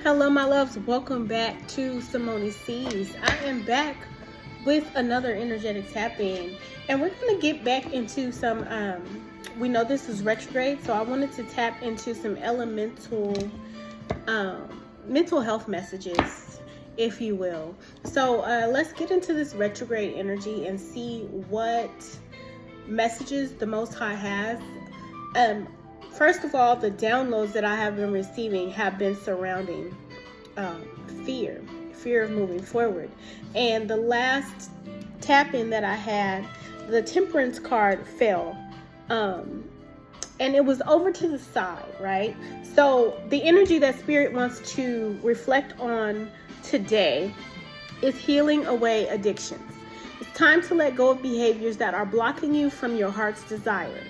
Hello, my loves. Welcome back to Simone C's. I am back with another energetic tap-in, and we're going to get back into some, we know this is retrograde, so I wanted to tap into some elemental, mental health messages, if you will. So let's get into this retrograde energy and see what messages the Most High has. First of all, the downloads that I have been receiving have been surrounding fear of moving forward. And the last tap-in that I had, the temperance card fell. And it was over to the side, right? So the energy that Spirit wants to reflect on today is healing away addictions. It's time to let go of behaviors that are blocking you from your heart's desire.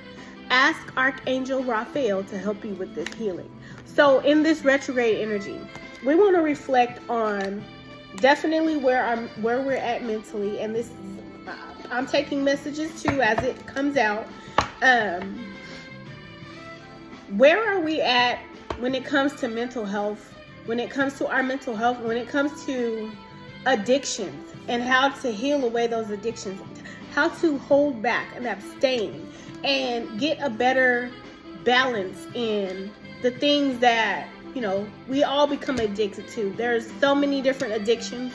Ask Archangel Raphael to help you with this healing. So in this retrograde energy, we want to reflect on definitely where we're at mentally, and this I'm taking messages too as it comes out. Where are we at when it comes to mental health? When it comes to our mental health, when it comes to addictions and how to heal away those addictions, how to hold back and abstain and get a better balance in the things that, you know, we all become addicted to. There's so many different addictions,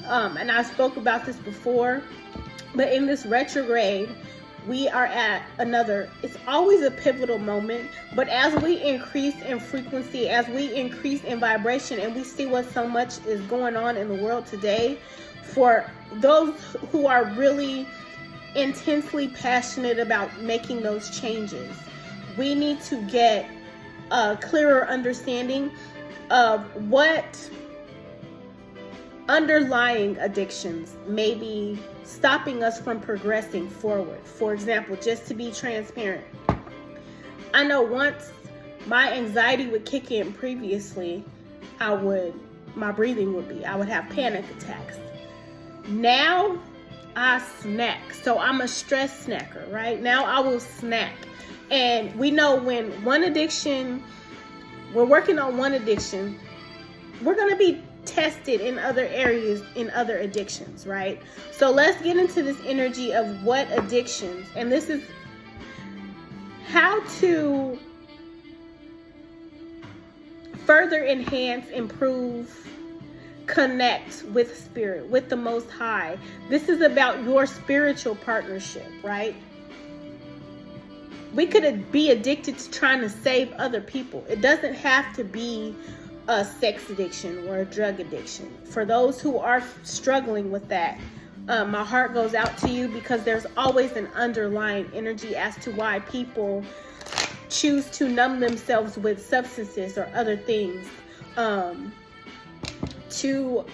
and I spoke about this before, but in this retrograde, we are at it's always a pivotal moment, but as we increase in frequency, as we increase in vibration, and we see what so much is going on in the world today, for those who are really intensely passionate about making those changes, we need to get a clearer understanding of what underlying addictions may be stopping us from progressing forward. For example, just to be transparent, I know once my anxiety would kick in previously, I would have panic attacks. Now I snack. So I'm a stress snacker, right? Now I will snack. And we know when we're working on one addiction, we're going to be tested in other areas, in other addictions, right? So let's get into this energy of what addictions, and this is how to further enhance, improve, connect with Spirit, with the Most High. This is about your spiritual partnership, right? We could be addicted to trying to save other people. It doesn't have to be a sex addiction or a drug addiction. For those who are struggling with that, my heart goes out to you, because there's always an underlying energy as to why people choose to numb themselves with substances or other things, to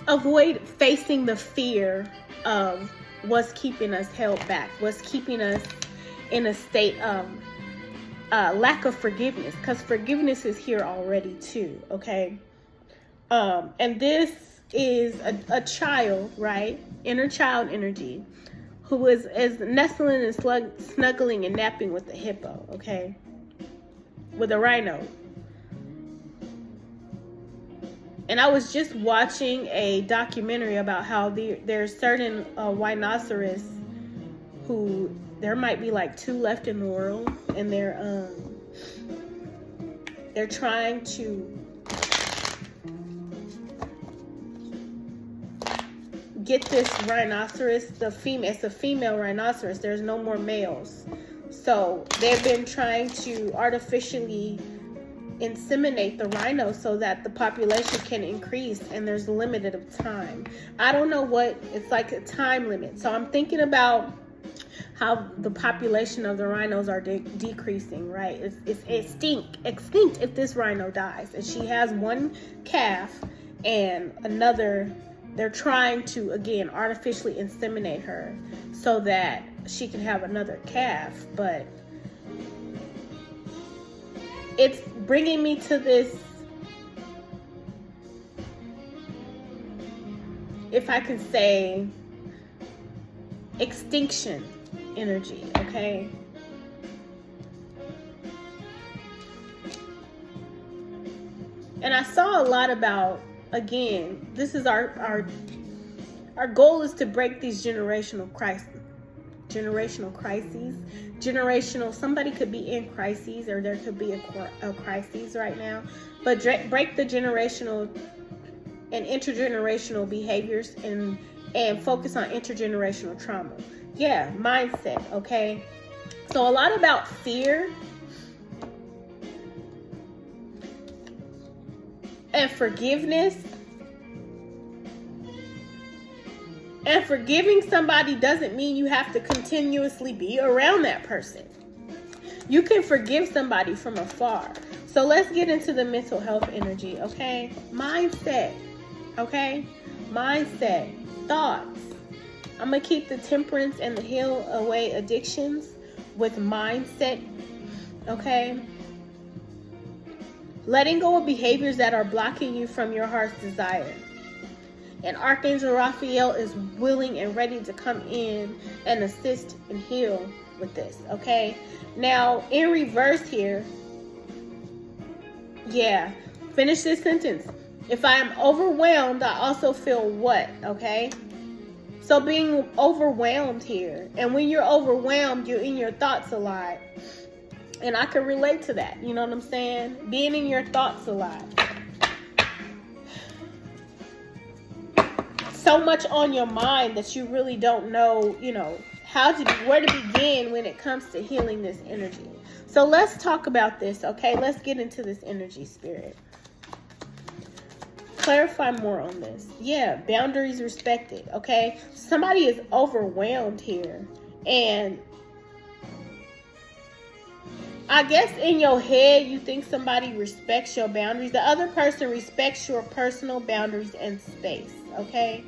avoid facing the fear of what's keeping us held back, what's keeping us in a state of lack of forgiveness, because forgiveness is here already too, okay? And this is a child, right? Inner child energy, who is nestling and snuggling and napping with the hippo, okay? With a rhino. And I was just watching a documentary about how there's certain rhinoceros who, there might be like 2 left in the world, and they're trying to get this rhinoceros, it's a female rhinoceros. There's no more males. So they've been trying to artificially inseminate the rhino so that the population can increase, and there's limited of time. I don't know what, it's like a time limit. So I'm thinking about how the population of the rhinos are decreasing, right? It's extinct if this rhino dies. And she has one calf and another, they're trying to, again, artificially inseminate her so that she can have another calf. But it's bringing me to this, if I can say, extinction energy, okay? And I saw a lot about, again, this is our goal is to break these generational crises. Somebody could be in crises, or there could be a crisis right now, but break the generational and intergenerational behaviors and focus on intergenerational trauma. Yeah, mindset, okay? So a lot about fear and forgiveness. And forgiving somebody doesn't mean you have to continuously be around that person. You can forgive somebody from afar. So let's get into the mental health energy, okay? Mindset, okay? Mindset, thoughts. I'm going to keep the temperance and the heal away addictions with mindset, okay? Letting go of behaviors that are blocking you from your heart's desire. And Archangel Raphael is willing and ready to come in and assist and heal with this, okay? Now, in reverse here, yeah, finish this sentence. If I am overwhelmed, I also feel what, okay? So being overwhelmed here. And when you're overwhelmed, you're in your thoughts a lot. And I can relate to that, you know what I'm saying? Being in your thoughts a lot. So much on your mind that you really don't know, you know, where to begin when it comes to healing this energy. So let's talk about this, okay? Let's get into this energy, spirit. Clarify more on this. Yeah, boundaries respected, okay? Somebody is overwhelmed here. And I guess in your head, you think somebody respects your boundaries. The other person respects your personal boundaries and space, okay?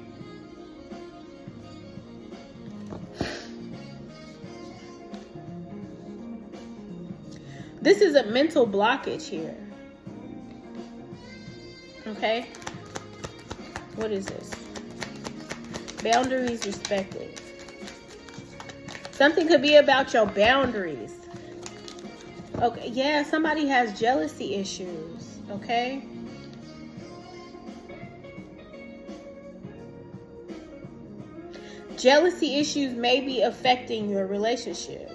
This is a mental blockage here. Okay? What is this? Boundaries respected. Something could be about your boundaries. Okay, yeah, somebody has jealousy issues. Okay? Jealousy issues may be affecting your relationship.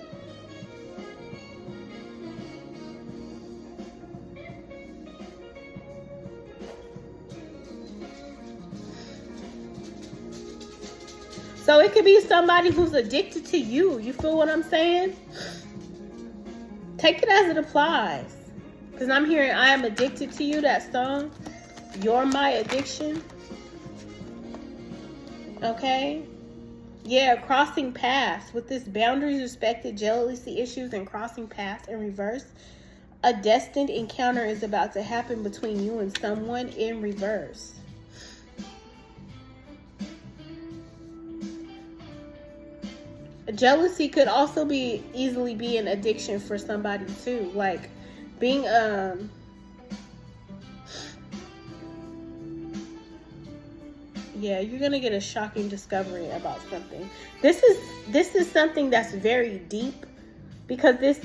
So it could be somebody who's addicted to you. You feel what I'm saying? Take it as it applies. Because I'm hearing I am addicted to you, that song. You're my addiction. Okay? Yeah, crossing paths. With this boundaries respected, jealousy issues, and crossing paths in reverse. A destined encounter is about to happen between you and someone in reverse. Jealousy could also easily be an addiction for somebody too. Like being yeah, you're gonna get a shocking discovery about something. This is something that's very deep, because this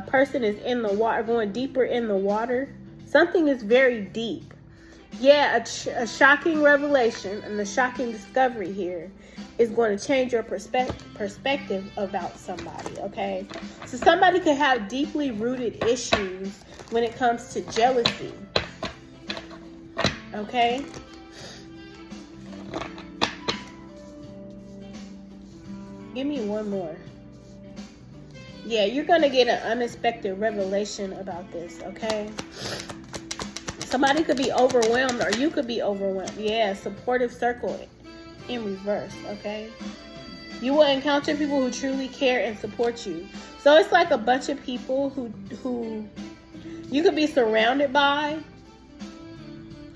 person is in the water, going deeper in the water. Something is very deep. Yeah, a shocking revelation and the shocking discovery here is going to change your perspective about somebody, okay? So somebody could have deeply rooted issues when it comes to jealousy, okay? Give me one more. Yeah, you're going to get an unexpected revelation about this, okay? Somebody could be overwhelmed, or you could be overwhelmed. Yeah, supportive circle in reverse, okay? You will encounter people who truly care and support you. So it's like a bunch of people who you could be surrounded by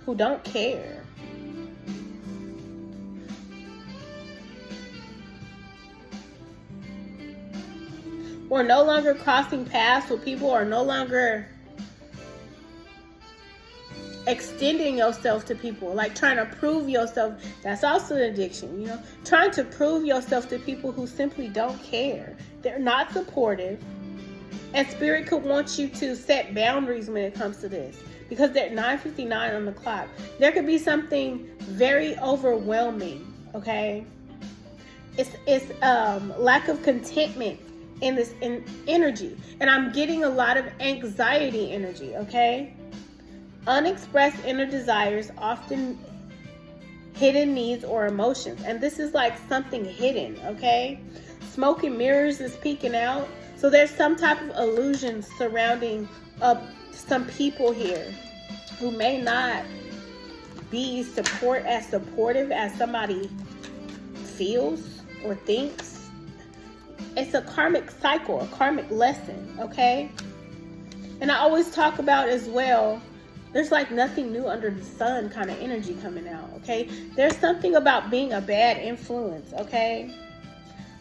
who don't care. Or no longer crossing paths with people, or no longer extending yourself to people, like trying to prove yourself. That's also an addiction, you know, trying to prove yourself to people who simply don't care. They're not supportive. And Spirit could want you to set boundaries when it comes to this. Because they're 9:59 on the clock. There could be something very overwhelming, okay? It's lack of contentment in this energy. And I'm getting a lot of anxiety energy, okay? Unexpressed inner desires, often hidden needs or emotions. And this is like something hidden, okay? Smoke and mirrors is peeking out. So there's some type of illusion surrounding some people here who may not be as supportive as somebody feels or thinks. It's a karmic cycle, a karmic lesson, okay? And I always talk about as well, there's like nothing new under the sun kind of energy coming out, okay? There's something about being a bad influence, okay?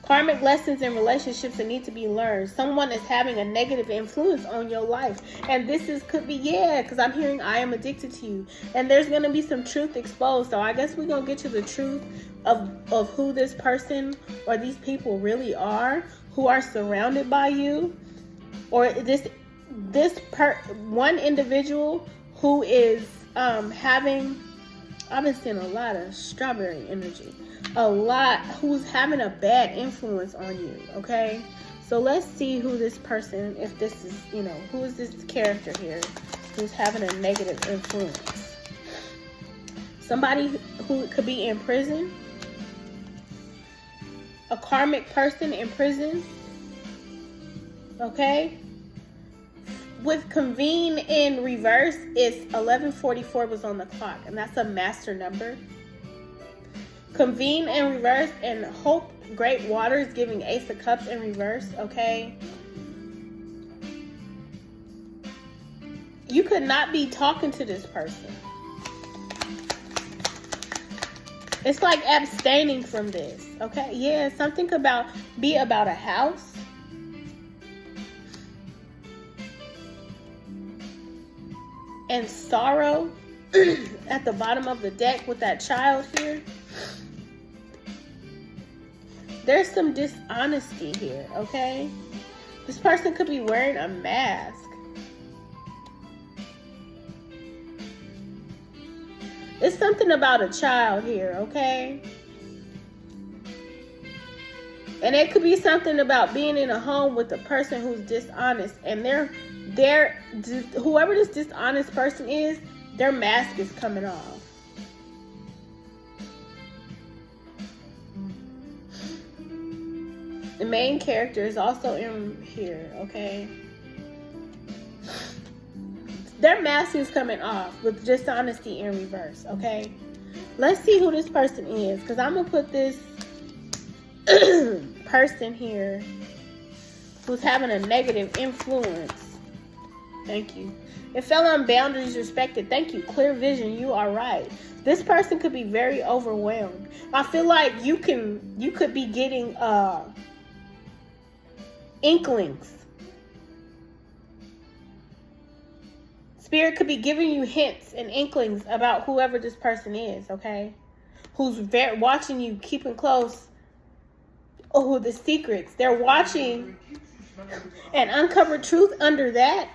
Karmic lessons in relationships that need to be learned. Someone is having a negative influence on your life. And this could be, because I'm hearing I am addicted to you. And there's going to be some truth exposed. So I guess we're going to get to the truth of who this person or these people really are, who are surrounded by you. Or this one individual who is having, I've been seeing a lot of strawberry energy. Who's having a bad influence on you, okay? So let's see who this person, if this is, who is this character here who's having a negative influence? Somebody who could be in prison. A karmic person in prison. Okay? With convene in reverse, it's 11:44 was on the clock, and that's a master number. Convene in reverse, and hope great waters giving Ace of Cups in reverse, okay? You could not be talking to this person. It's like abstaining from this, okay? Yeah, something could be about a house. And sorrow at the bottom of the deck with that child here. There's some dishonesty here, okay? This person could be wearing a mask. It's something about a child here, okay? And it could be something about being in a home with a person who's dishonest. And whoever this dishonest person is, their mask is coming off. The main character is also in here, okay? Their mask is coming off with dishonesty in reverse, okay? Let's see who this person is, because I'm going to put this person here who's having a negative influence. Thank you. It fell on boundaries respected. Thank you. Clear vision. You are right. This person could be very overwhelmed. I feel like you could be getting inklings. Spirit could be giving you hints and inklings about whoever this person is, okay? Who's watching you, keeping close. Oh, the secrets. They're watching and uncover truth under that.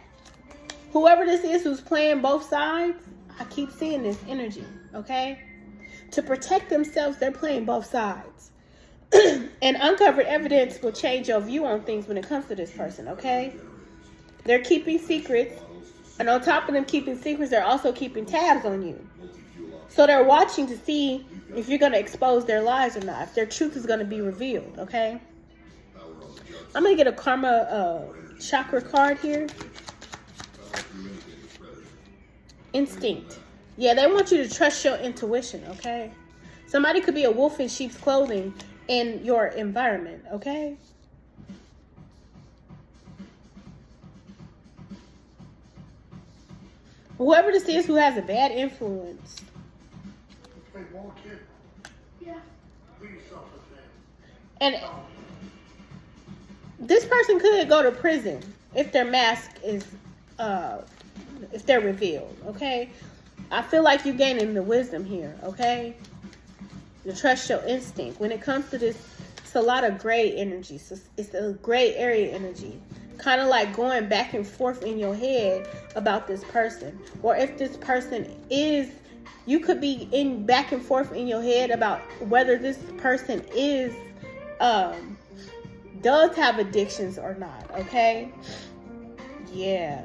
Whoever this is who's playing both sides, I keep seeing this energy, okay? To protect themselves, they're playing both sides. And uncovered evidence will change your view on things when it comes to this person, okay? They're keeping secrets. And on top of them keeping secrets, they're also keeping tabs on you. So they're watching to see if you're going to expose their lies or not. If their truth is going to be revealed, okay? I'm going to get a karma chakra card here. Instinct. Yeah, they want you to trust your intuition, okay? Somebody could be a wolf in sheep's clothing in your environment, okay? Whoever this is who has a bad influence. Yeah. And this person could go to prison if their mask is, if they're revealed, okay? I feel like you're gaining the wisdom here, okay? To trust your instinct. When it comes to this, it's a lot of gray energy. So it's a gray area energy. kind of like going back and forth in your head about this person. Or if this person is, you could be in back and forth in your head about whether this person is does have addictions or not. Okay, yeah,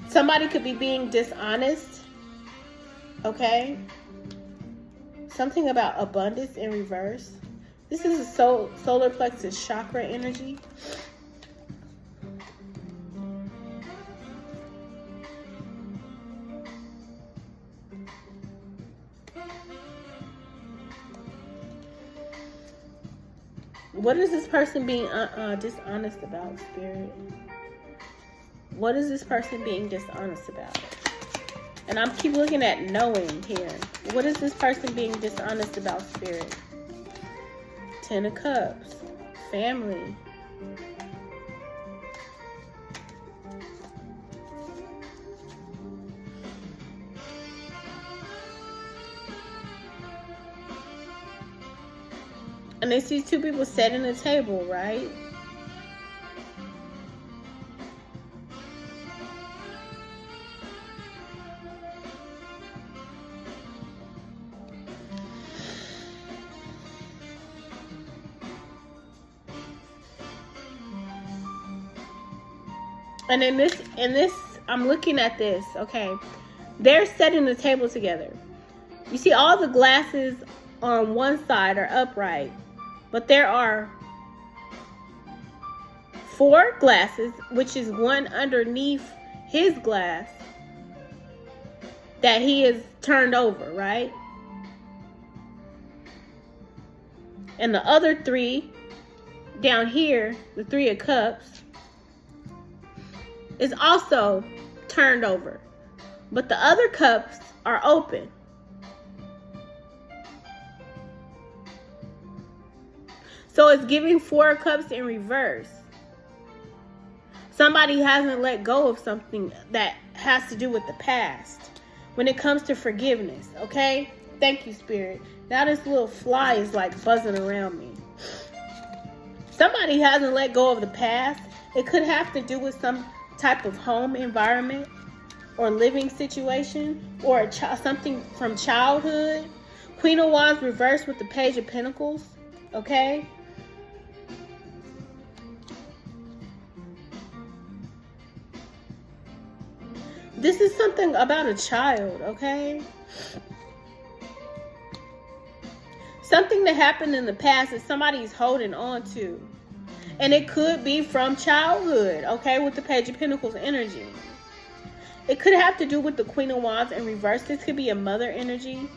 somebody could be being dishonest. Okay, something about abundance in reverse. This is a solar plexus chakra energy. What is this person being dishonest about, Spirit? What is this person being dishonest about? And I'm keep looking at knowing here. What is this person being dishonest about, Spirit? Ten of Cups. Family. And they see two people setting a table, right? And in this, I'm looking at this, okay? They're setting the table together. You see all the glasses on one side are upright. But there are 4 glasses, which is one underneath his glass, that he is turned over, right? And the other 3 down here, the 3 of Cups, is also turned over. But the other cups are open. So it's giving 4 of Cups in reverse. Somebody hasn't let go of something that has to do with the past when it comes to forgiveness, okay? Thank you, Spirit. Now this little fly is like buzzing around me. Somebody hasn't let go of the past. It could have to do with some type of home environment or living situation or something from childhood. Queen of Wands reversed with the Page of Pentacles, okay? This is something about a child, okay? Something that happened in the past that somebody's holding on to. And it could be from childhood, okay, with the Page of Pentacles energy. It could have to do with the Queen of Wands in reverse. This could be a mother energy.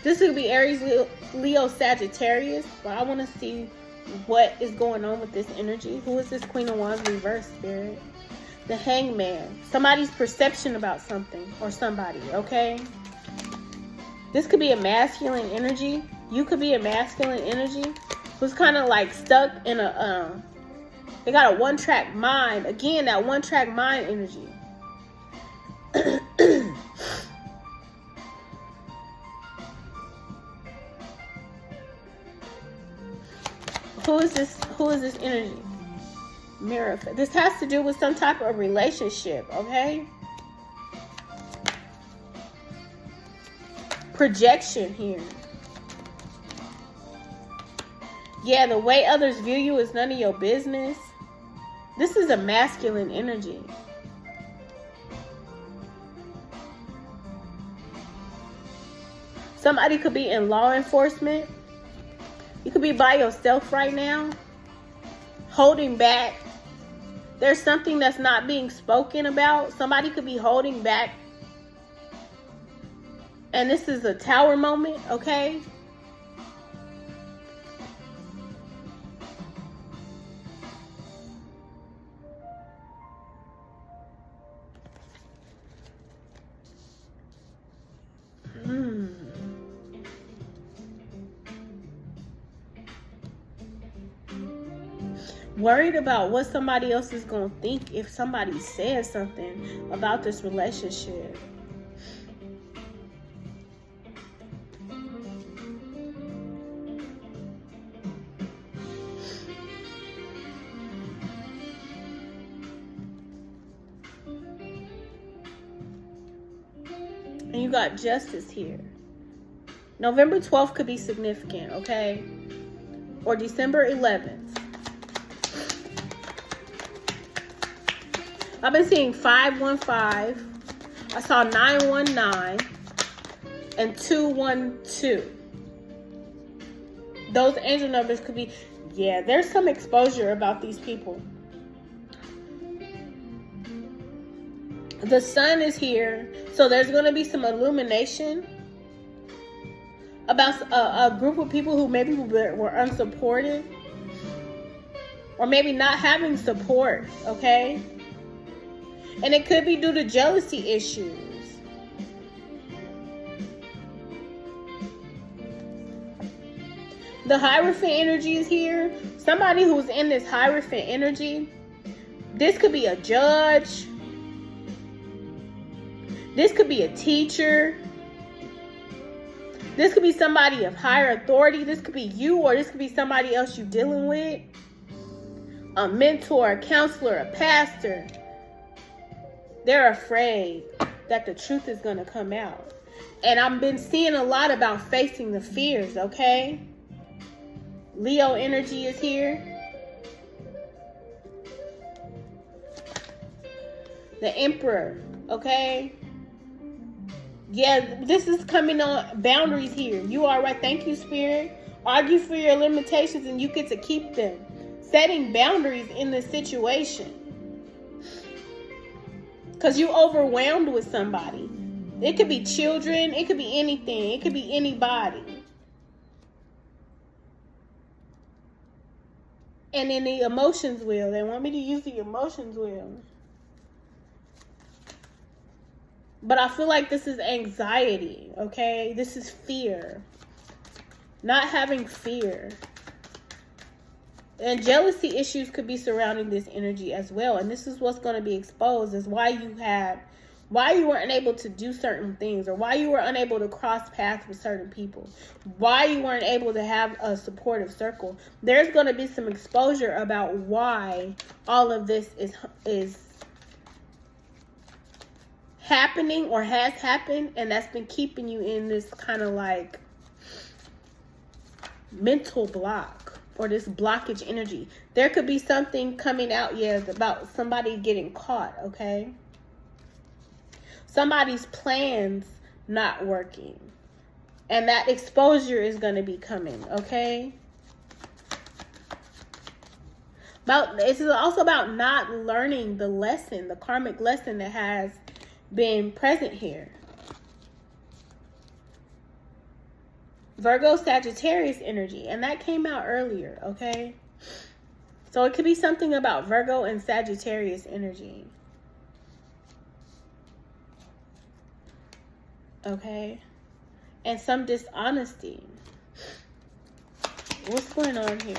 This could be Aries, Leo, Sagittarius. But I want to see what is going on with this energy. Who is this Queen of Wands reverse, Spirit? The Hangman. Somebody's perception about something or somebody, okay? This could be a masculine energy. You could be a masculine energy who's kind of like stuck in a, they got a one-track mind. Again, that one-track mind energy. Who is this energy? Mirror. This has to do with some type of relationship, okay? Projection here. Yeah, the way others view you is none of your business. This is a masculine energy. Somebody could be in law enforcement. You could be by yourself right now, holding back. There's something that's not being spoken about. Somebody could be holding back. And this is a tower moment, okay? Worried about what somebody else is going to think if somebody says something about this relationship. And you got justice here. November 12th could be significant, okay? Or December 11th. I've been seeing 515. I saw 919 and 212. Those angel numbers could be, yeah, there's some exposure about these people. The sun is here, so there's going to be some illumination about a group of people who maybe were unsupported, or maybe not having support, okay? And it could be due to jealousy issues. The Hierophant energy is here. Somebody who's in this Hierophant energy, this could be a judge. This could be a teacher. This could be somebody of higher authority. This could be you, or this could be somebody else you're dealing with. A mentor, a counselor, a pastor. They're afraid that the truth is going to come out. And I've been seeing a lot about facing the fears, okay? Leo energy is here. The Emperor, okay? Yeah, this is coming on boundaries here. You are right. Thank you, Spirit. Argue for your limitations and you get to keep them. Setting boundaries in this situation. Because you overwhelmed with somebody. It could be children. It could be anything. It could be anybody. And then the emotions wheel. They want me to use the emotions wheel. But I feel like this is anxiety, okay? This is fear. Not having fear. And jealousy issues could be surrounding this energy as well. And this is what's going to be exposed, is why you weren't able to do certain things, or why you were unable to cross paths with certain people, why you weren't able to have a supportive circle. There's going to be some exposure about why all of this is happening or has happened, and that's been keeping you in this kind of like mental block. Or this blockage energy. There could be something coming out, yes, about somebody getting caught, okay? Somebody's plans not working. And that exposure is going to be coming, okay? It's also about not learning the lesson, the karmic lesson that has been present here. Virgo, Sagittarius energy. And that came out earlier, okay? So it could be something about Virgo and Sagittarius energy. Okay? And some dishonesty. What's going on here?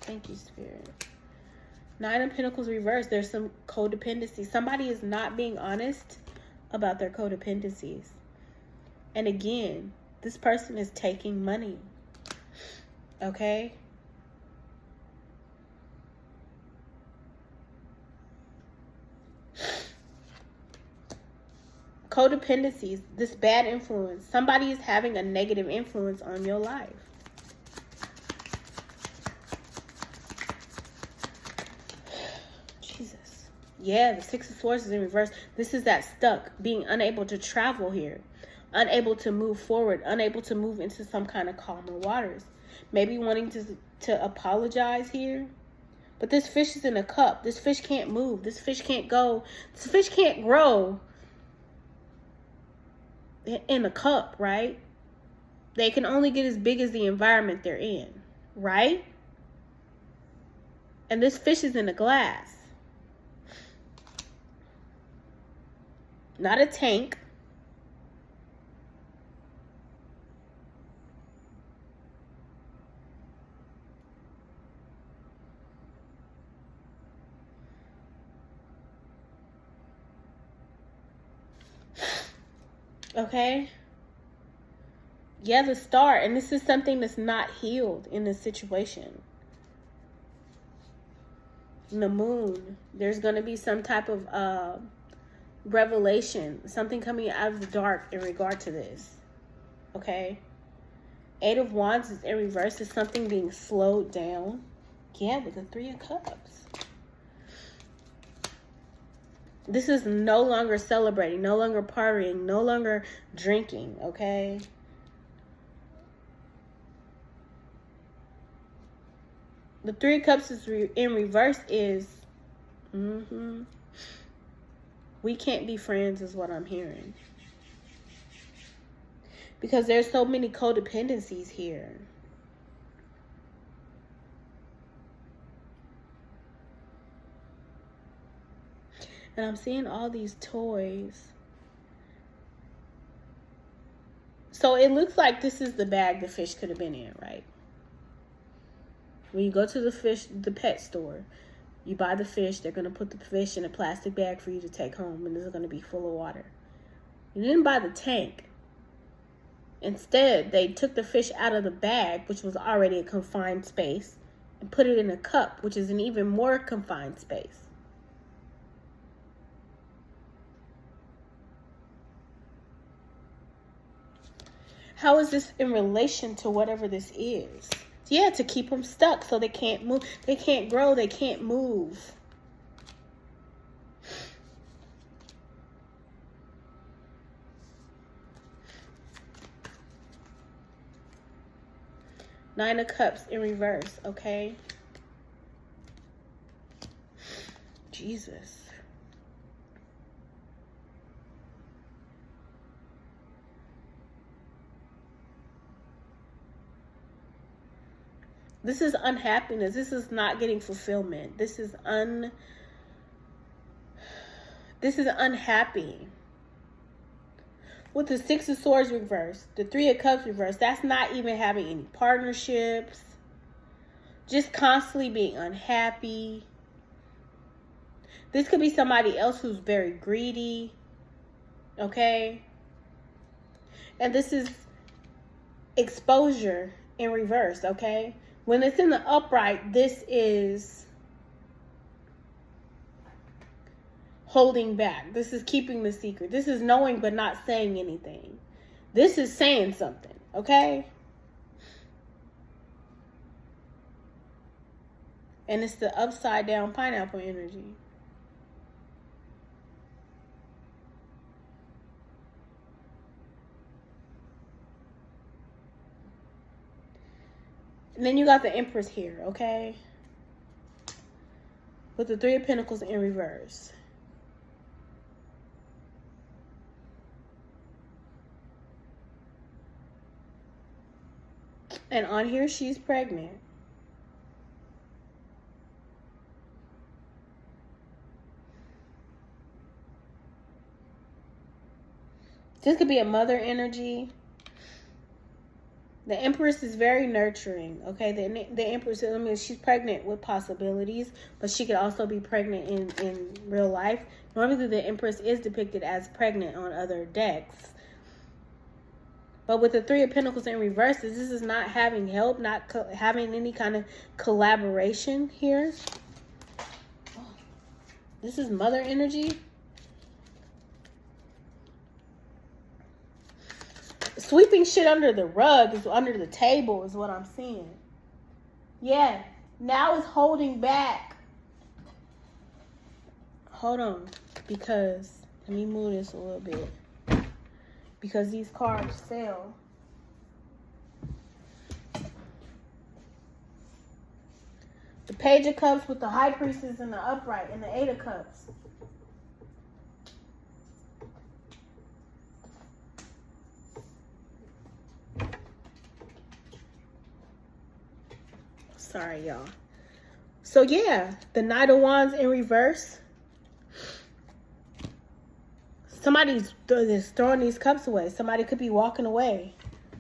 Thank you, Spirit. Nine of Pentacles reversed. There's some codependency. Somebody is not being honest about their codependencies. And again, this person is taking money. Okay? Codependencies, this bad influence. Somebody is having a negative influence on your life. Jesus. Yeah, the Six of Swords is in reverse. This is that stuck, being unable to travel here. Unable to move forward, unable to move into some kind of calmer waters. Maybe wanting to apologize here. But this fish is in a cup. This fish can't move. This fish can't go. This fish can't grow in a cup, right? They can only get as big as the environment they're in, right? And this fish is in a glass. Not a tank. Okay? Yeah, the Star. And this is something that's not healed in this situation. The Moon. There's going to be some type of revelation, something coming out of the dark in regard to this. Okay? Eight of Wands is in reverse. Is something being slowed down. Yeah, with the Three of Cups. This is no longer celebrating, no longer partying, no longer drinking, okay? The Three of Cups is in reverse is, we can't be friends is what I'm hearing. Because there's so many codependencies here. And I'm seeing all these toys. So it looks like this is the bag the fish could have been in, right? When you go to the pet store, you buy the fish. They're going to put the fish in a plastic bag for you to take home. And it's going to be full of water. You didn't buy the tank. Instead, they took the fish out of the bag, which was already a confined space, and put it in a cup, which is an even more confined space. How is this in relation to whatever this is? Yeah, to keep them stuck so they can't move. They can't grow. They can't move. Nine of Cups in reverse, okay? Jesus. This is unhappiness. This is not getting fulfillment. This is unhappy. With the Six of Swords reversed, the Three of Cups reversed, that's not even having any partnerships. Just constantly being unhappy. This could be somebody else who's very greedy. Okay? And this is exposure in reverse, okay? When it's in the upright, this is holding back. This is keeping the secret. This is knowing but not saying anything. This is saying something, okay? And it's the upside down pineapple energy. And then you got the Empress here, okay? With the Three of Pentacles in reverse. And on here, she's pregnant. This could be a mother energy. The Empress is very nurturing, okay? The Empress, I mean, she's pregnant with possibilities, but she could also be pregnant in real life. Normally, the Empress is depicted as pregnant on other decks. But with the Three of Pentacles in reverse, this is not having help, not having any kind of collaboration here. This is mother energy. Sweeping shit under the rug, is under the table, is what I'm seeing. Yeah, now it's holding back. Hold on, because let me move this a little bit. Because these cards fell. The Page of Cups with the High Priestess in the upright and the Eight of Cups. Sorry, y'all. So, yeah, the Knight of Wands in reverse. Somebody's throwing these cups away. Somebody could be walking away,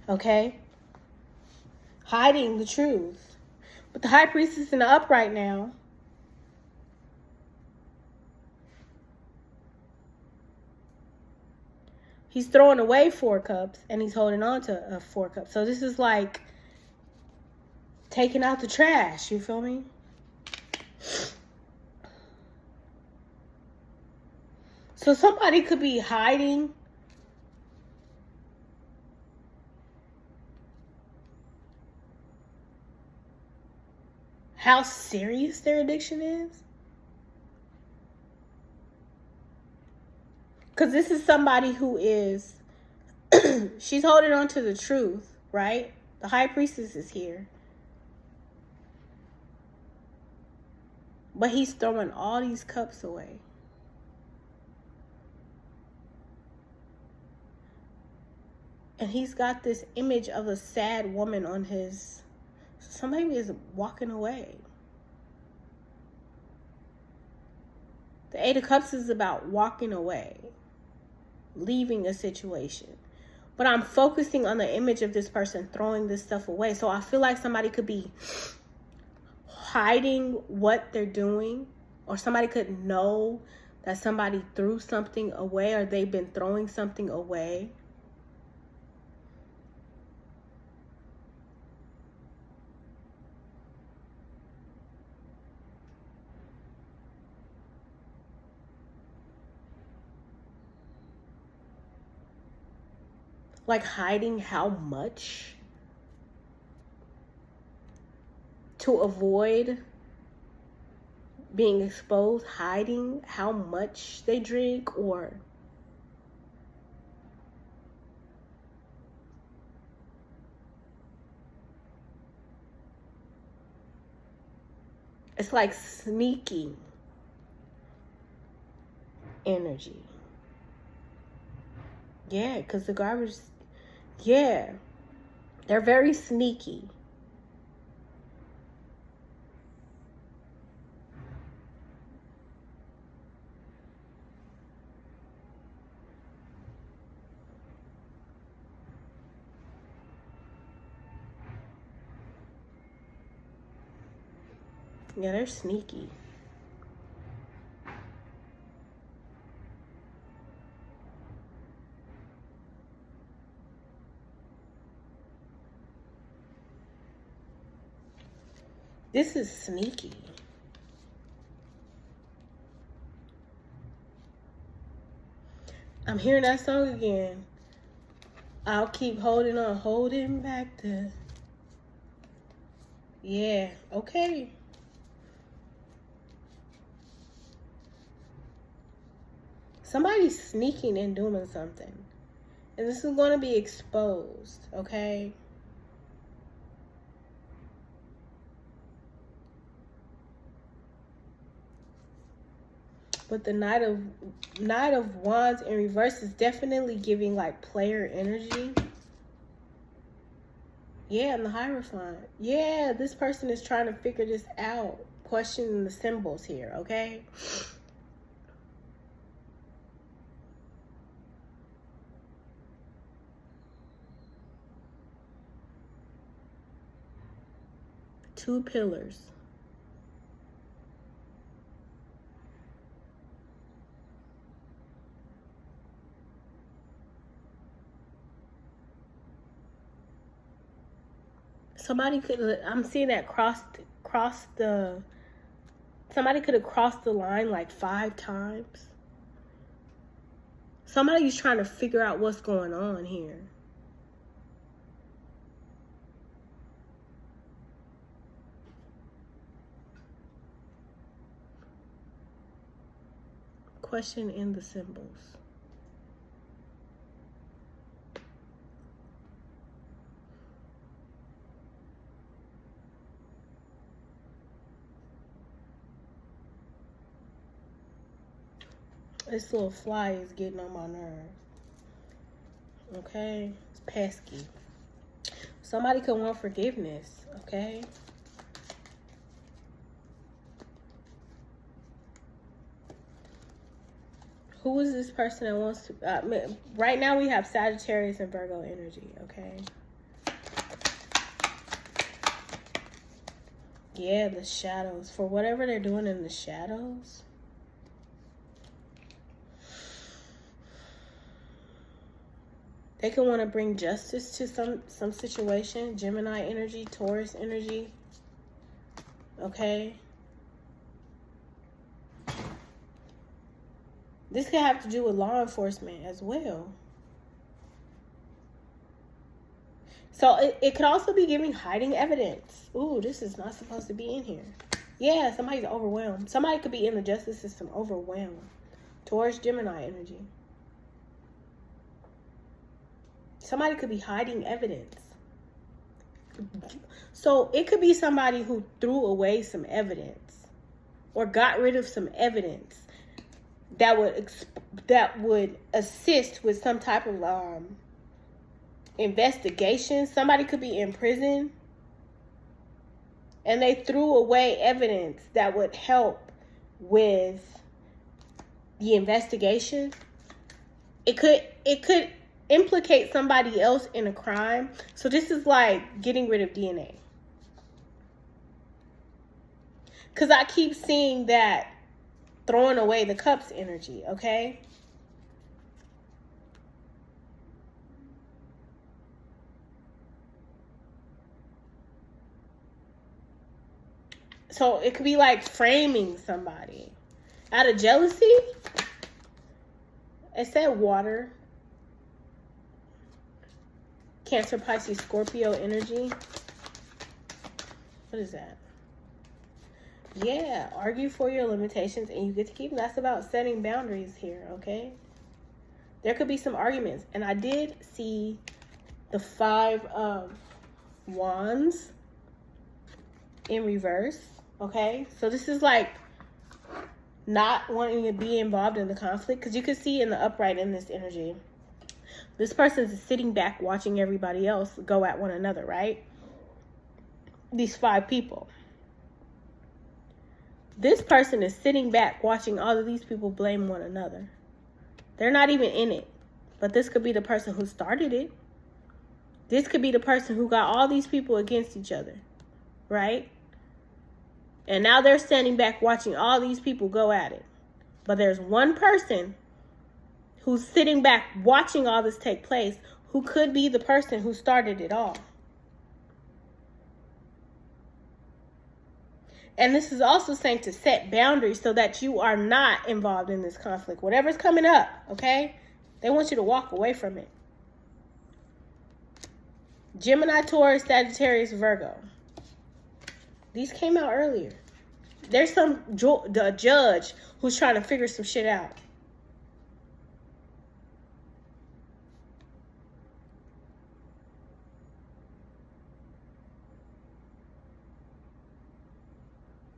okay? Hiding the truth. But the High Priestess in the upright now. He's throwing away 4 cups and he's holding on to 4 cups. So this is like taking out the trash, you feel me? So somebody could be hiding how serious their addiction is. Because this is somebody who is, she's holding on to the truth, right? The high priestess is here. But he's throwing all these cups away. And he's got this image of a sad woman on his... Somebody is walking away. The Eight of Cups is about walking away. Leaving a situation. But I'm focusing on the image of this person throwing this stuff away. So I feel like somebody could be hiding what they're doing. Or somebody could know that somebody threw something away, or they've been throwing something away. Like hiding how much to avoid being exposed, hiding how much they drink, or it's like sneaky energy. Yeah, because the garbage, yeah, they're very sneaky. Yeah, they're sneaky. This is sneaky. I'm hearing that song again. I'll keep holding on, holding back the... Yeah, okay. Somebody's sneaking and doing something. And this is going to be exposed, okay? But the Knight of Wands in reverse is definitely giving like player energy. Yeah, and the Hierophant. Yeah, this person is trying to figure this out. Questioning the symbols here, okay? Two pillars. Somebody could, I'm seeing that somebody could have crossed the line like 5 times. Somebody's trying to figure out what's going on here. Question in the symbols. This little fly is getting on my nerve. Okay? It's pesky. Somebody could want forgiveness. Okay? Who is this person that wants to... right now we have Sagittarius and Virgo energy. Okay? Yeah, the shadows. For whatever they're doing in the shadows... they can want to bring justice to some situation. Gemini energy, Taurus energy. Okay. This could have to do with law enforcement as well. So it could also be giving hiding evidence. Ooh, this is not supposed to be in here. Yeah, somebody's overwhelmed. Somebody could be in the justice system overwhelmed. Taurus, Gemini energy. Somebody could be hiding evidence. So it could be somebody who threw away some evidence or got rid of some evidence that would assist with some type of investigation. Somebody could be in prison and they threw away evidence that would help with the investigation. It could implicate somebody else in a crime. So this is like getting rid of DNA. Because I keep seeing that throwing away the cups energy, okay? So it could be like framing somebody out of jealousy. It said water. Cancer, Pisces, Scorpio energy. What is that? Yeah, argue for your limitations and you get to keep them. That's about setting boundaries here, okay? There could be some arguments. And I did see the 5 of Wands in reverse, okay? So this is like not wanting to be involved in the conflict, because you can see in the upright in this energy, this person is sitting back watching everybody else go at one another, right? These 5 people. This person is sitting back watching all of these people blame one another. They're not even in it. But this could be the person who started it. This could be the person who got all these people against each other, right? And now they're standing back watching all these people go at it. But there's one person who's sitting back watching all this take place who could be the person who started it all. And this is also saying to set boundaries so that you are not involved in this conflict. Whatever's coming up, okay? They want you to walk away from it. Gemini, Taurus, Sagittarius, Virgo. These came out earlier. There's some judge who's trying to figure some shit out.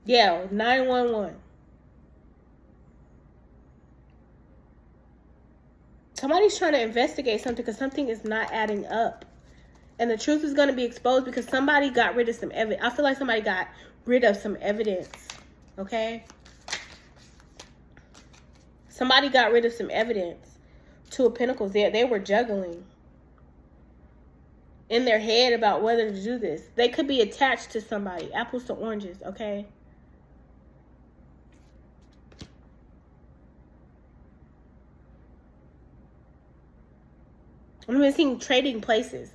Yeah, 911. Somebody's trying to investigate something because something is not adding up. And the truth is going to be exposed because somebody got rid of some evidence. I feel like somebody got rid of some evidence. Okay? Somebody got rid of some evidence. 2 of Pentacles. They were juggling in their head about whether to do this. They could be attached to somebody. Apples to oranges. Okay? I'm even seeing Trading Places.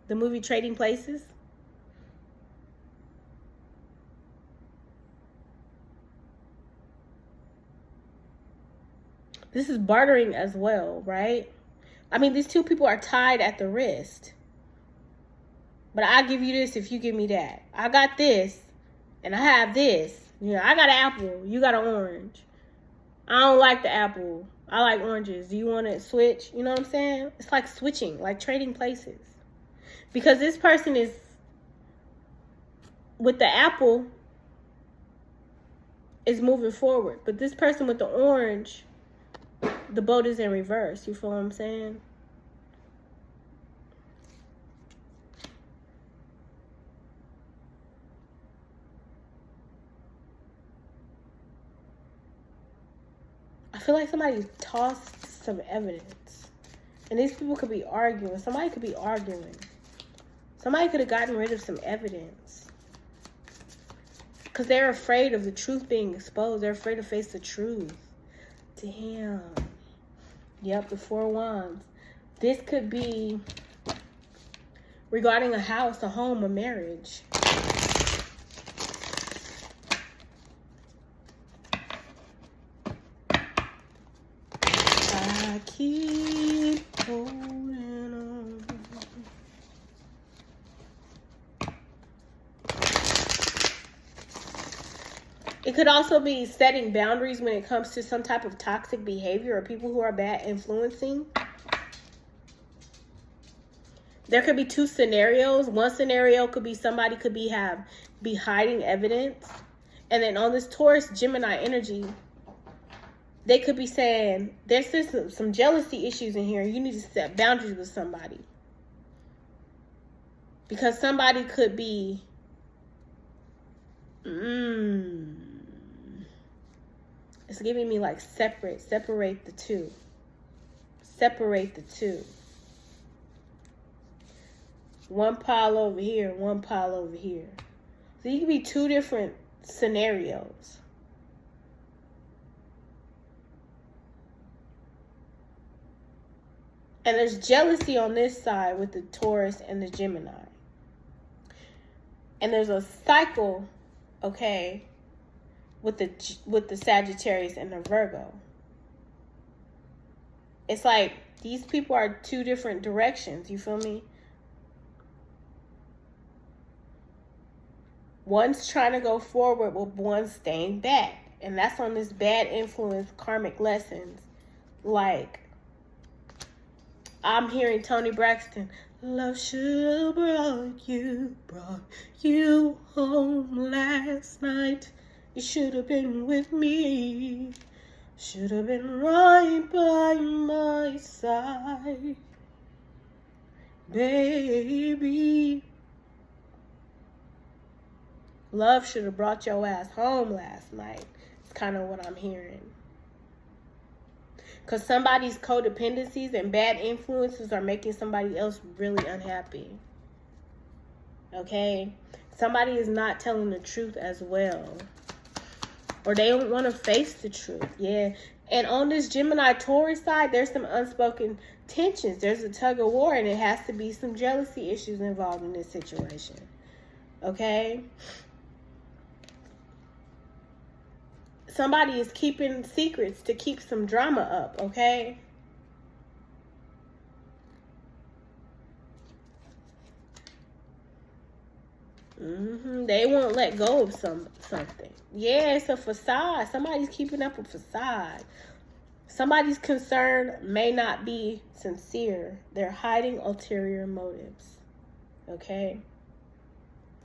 The movie Trading Places. This is bartering as well, right? I mean, these 2 people are tied at the wrist. But I'll give you this if you give me that. I got this, and I have this. You know, I got an apple. You got an orange. I don't like the apple. I like oranges. Do you want to switch? You know what I'm saying? It's like switching, like trading places. Because this person is, with the apple, is moving forward. But this person with the orange, the boat is in reverse. You feel what I'm saying? I feel like somebody tossed some evidence. And these people could be arguing. Somebody could be arguing. Somebody could have gotten rid of some evidence. Because they're afraid of the truth being exposed. They're afraid to face the truth. Damn. Yep, the 4 of Wands. This could be regarding a house, a home, a marriage. I keep holding on. It could also be setting boundaries when it comes to some type of toxic behavior or people who are bad influencing. There could be two scenarios. One scenario could be somebody could be hiding evidence. And then on this Taurus Gemini energy, they could be saying, there's just some jealousy issues in here. You need to set boundaries with somebody. Because somebody could be, it's giving me like separate the two. Separate the two. One pile over here, one pile over here. So you could be two different scenarios. And there's jealousy on this side with the Taurus and the Gemini. And there's a cycle, okay, with the Sagittarius and the Virgo. It's like these people are two different directions, you feel me? One's trying to go forward, but one's staying back. And that's on this bad influence karmic lessons. Like, I'm hearing Toni Braxton. Love should have brought you home last night. You should have been with me. Should have been right by my side. Baby. Love should have brought your ass home last night. It's kind of what I'm hearing. Because somebody's codependencies and bad influences are making somebody else really unhappy. Okay? Somebody is not telling the truth as well. Or they don't want to face the truth. Yeah. And on this Gemini Taurus side, there's some unspoken tensions. There's a tug of war, and it has to be some jealousy issues involved in this situation. Okay? Somebody is keeping secrets to keep some drama up, okay? They won't let go of something. Yeah, it's a facade. Somebody's keeping up a facade. Somebody's concern may not be sincere. They're hiding ulterior motives, okay?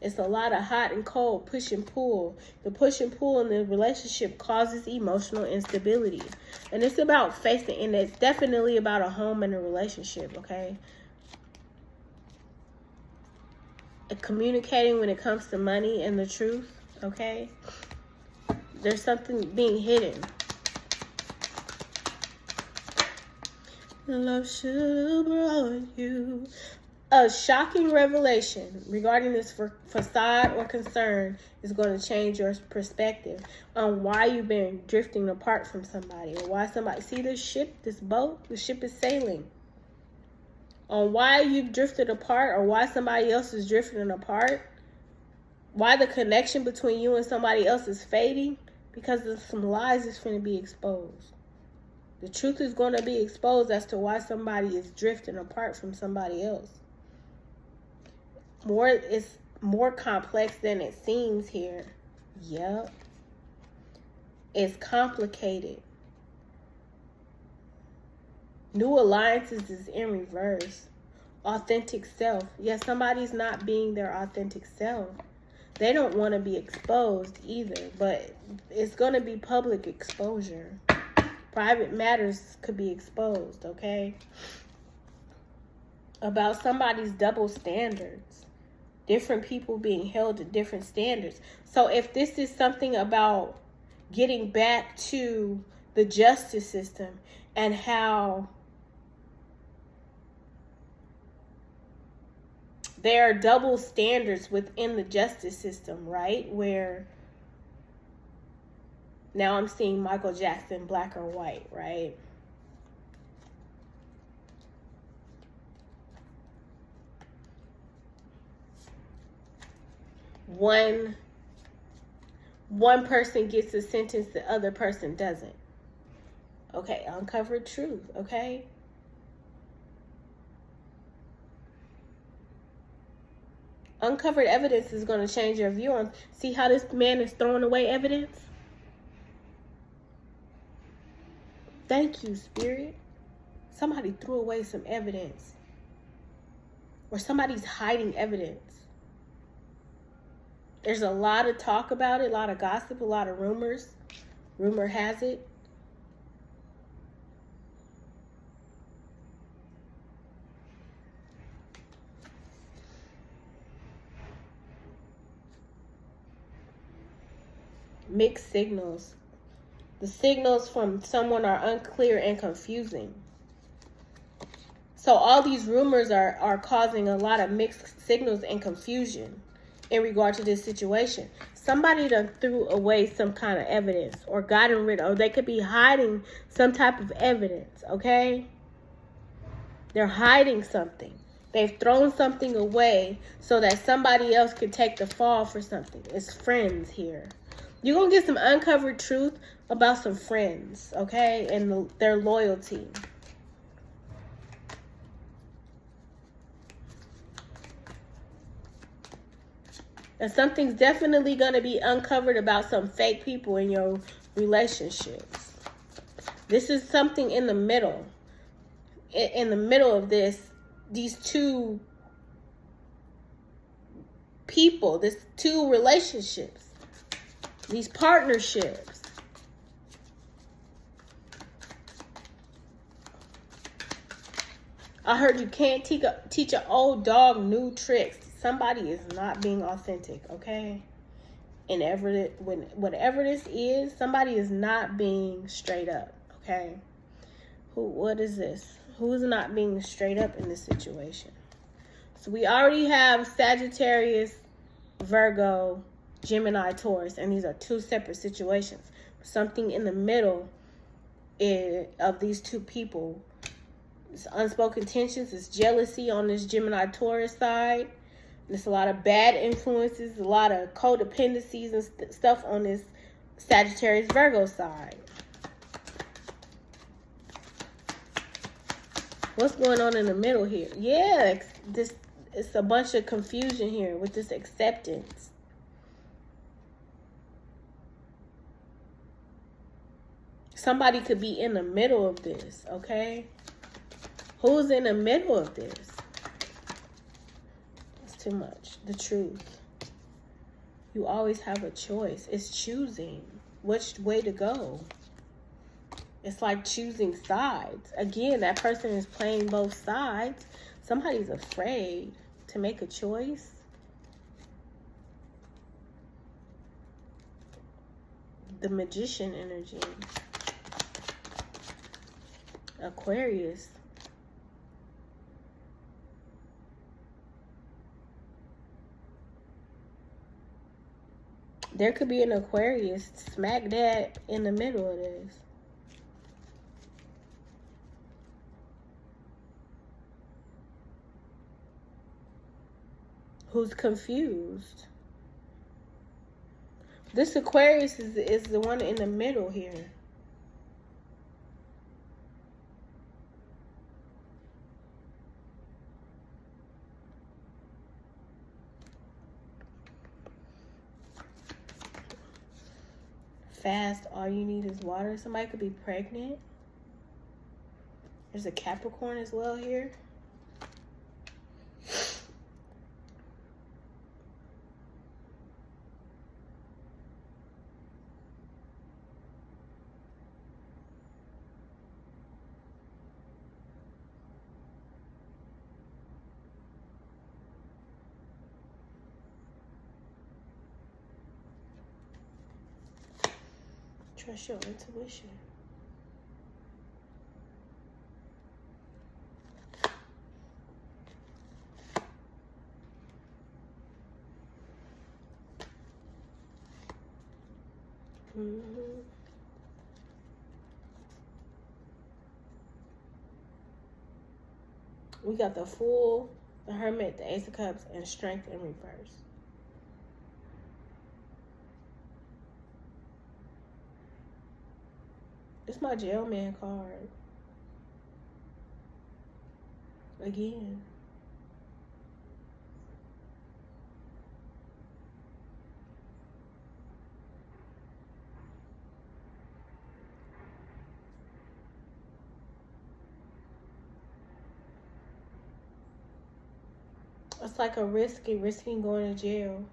It's a lot of hot and cold, push and pull. The push and pull in the relationship causes emotional instability. And it's about facing, and it's definitely about a home and a relationship, okay? And communicating when it comes to money and the truth, okay? There's something being hidden. Love should have brought you. A shocking revelation regarding this facade or concern is going to change your perspective on why you've been drifting apart from somebody, or why somebody, see this ship, this boat, the ship is sailing. On why you've drifted apart, or why somebody else is drifting apart, why the connection between you and somebody else is fading, because of some lies that's going to be exposed. The truth is going to be exposed as to why somebody is drifting apart from somebody else. It's more complex than it seems here. Yep. It's complicated. New alliances is in reverse. Authentic self. Yes, somebody's not being their authentic self. They don't want to be exposed either, but it's going to be public exposure. Private matters could be exposed, okay? About somebody's double standards. Different people being held to different standards. So if this is something about getting back to the justice system and how there are double standards within the justice system, right? Where now I'm seeing Michael Jackson, black or white, right? One person gets a sentence, the other person doesn't. Okay, uncovered truth, okay? Uncovered evidence is going to change your view on. See how this man is throwing away evidence? Thank you, Spirit. Somebody threw away some evidence. Or somebody's hiding evidence. There's a lot of talk about it, a lot of gossip, a lot of rumors. Rumor has it. Mixed signals. The signals from someone are unclear and confusing. So all these rumors are causing a lot of mixed signals and confusion in regard to this situation. Somebody done threw away some kind of evidence or gotten rid of, or they could be hiding some type of evidence, okay? They're hiding something. They've thrown something away so that somebody else could take the fall for something. It's friends here. You're going to get some uncovered truth about some friends, okay? And their loyalty. And something's definitely going to be uncovered about some fake people in your relationships. This is something in the middle. In the middle of this, these two people, these two relationships. These partnerships. I heard you can't teach an old dog new tricks. Somebody is not being authentic, okay? And whatever this is, somebody is not being straight up, okay? What is this? Who is not being straight up in this situation? So we already have Sagittarius, Virgo, Gemini, Taurus, and these are two separate situations. Something in the middle of these two people. It's unspoken tensions. It's jealousy on this Gemini, Taurus side. There's a lot of bad influences, a lot of codependencies and stuff on this Sagittarius, Virgo side. What's going on in the middle here? Yeah, it's a bunch of confusion here with this acceptance. Somebody could be in the middle of this, okay? Who's in the middle of this? It's too much. The truth. You always have a choice. It's choosing which way to go. It's like choosing sides. Again, that person is playing both sides. Somebody's afraid to make a choice. The Magician energy. Aquarius. There could be an Aquarius smack dab in the middle of this. Who's confused. This Aquarius is the one in the middle here. Fast, all you need is water. Somebody could be pregnant. There's a Capricorn as well here. Trust your intuition. We got the Fool, the Hermit, the Ace of Cups, and Strength in reverse. It's my jail man card. Again. It's like a risking going to jail.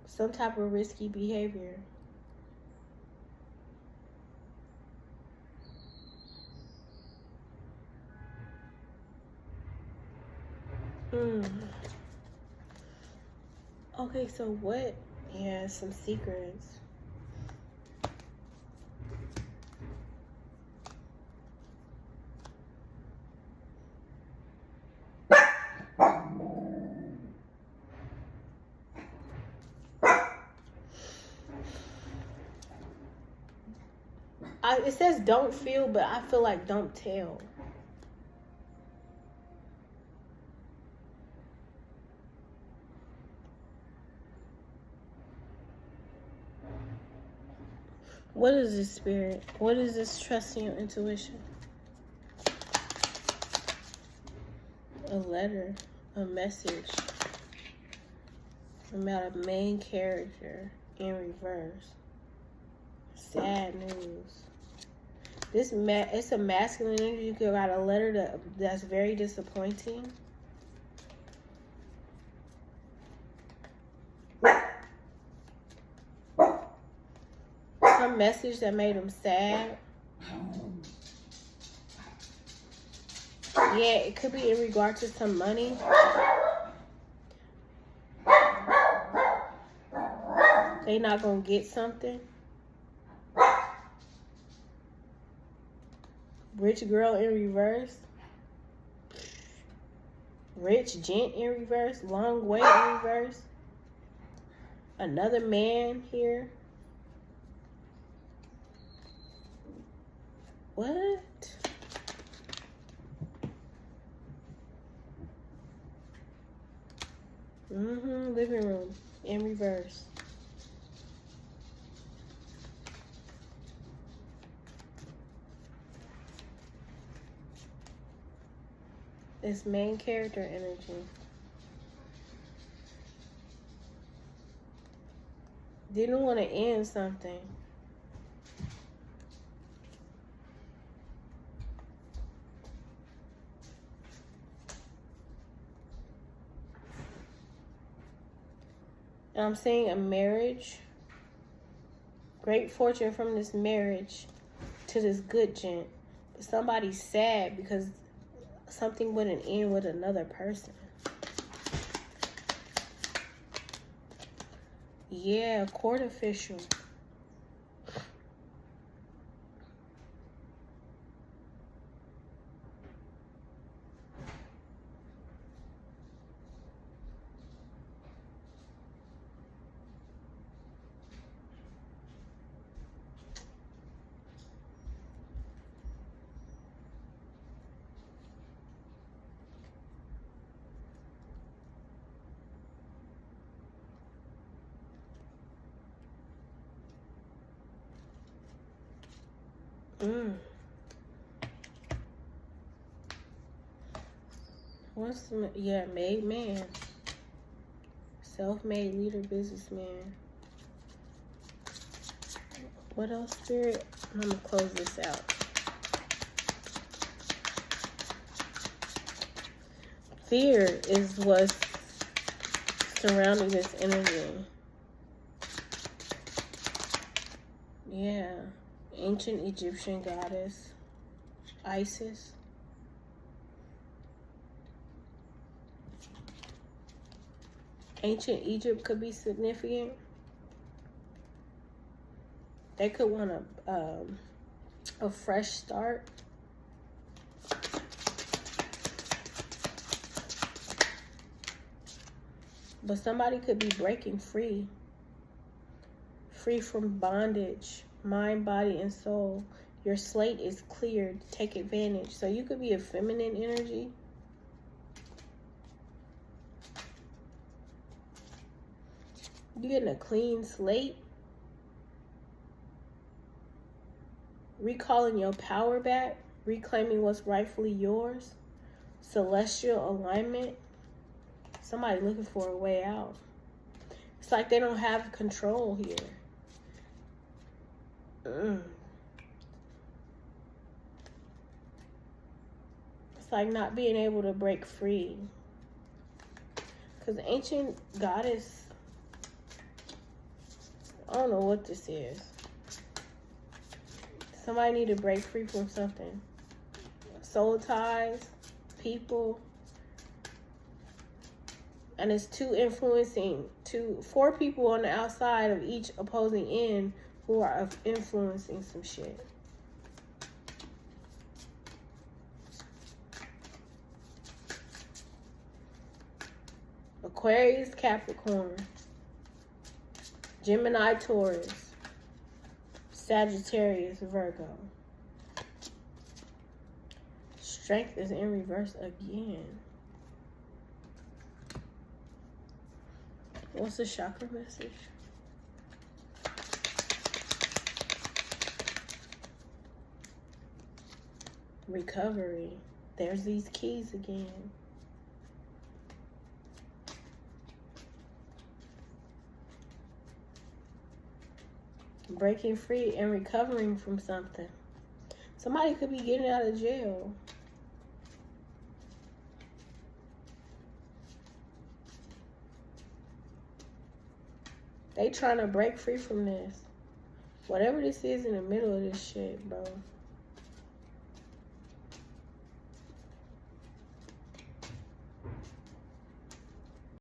Some type of risky behavior. Okay, so what? Yeah, some secrets. It says don't feel, but I feel like don't tell. What is this, Spirit? What is this trusting your intuition? A letter, a message about a main character in reverse. Sad news. It's a masculine energy. You could write a letter that's very disappointing. Some message that made him sad. Yeah, it could be in regard to some money. They not gonna get something. Rich girl in reverse. Rich gent in reverse. Long way in reverse. Another man here. What? Living room in reverse. It's main character energy. Didn't want to end something. And I'm seeing a marriage. Great fortune from this marriage to this good gent. But somebody's sad because something wouldn't end with another person. Yeah, court official. Made man. Self-made leader, businessman. What else, Spirit? I'm gonna close this out. Fear is what's surrounding this energy. Yeah. Ancient Egyptian goddess. Isis. Ancient Egypt could be significant. They could want a fresh start. But somebody could be breaking free. Free from bondage, mind, body, and soul. Your slate is cleared. Take advantage. So you could be a feminine energy. You're getting a clean slate. recalling your power back, reclaiming what's rightfully yours, celestial alignment. Somebody looking for a way out. It's like they don't have control here. It's like not being able to break free. Because ancient goddess, I don't know what this is. Somebody need to break free from something. Soul ties, people. And it's four people on the outside of each opposing end who are influencing some shit. Aquarius, Capricorn, Gemini, Taurus, Sagittarius, Virgo. Strength is in reverse again. What's the chakra message? Recovery. There's these keys again. Breaking free and recovering from something. Somebody could be getting out of jail. They trying to break free from this. Whatever this is in the middle of this shit, bro.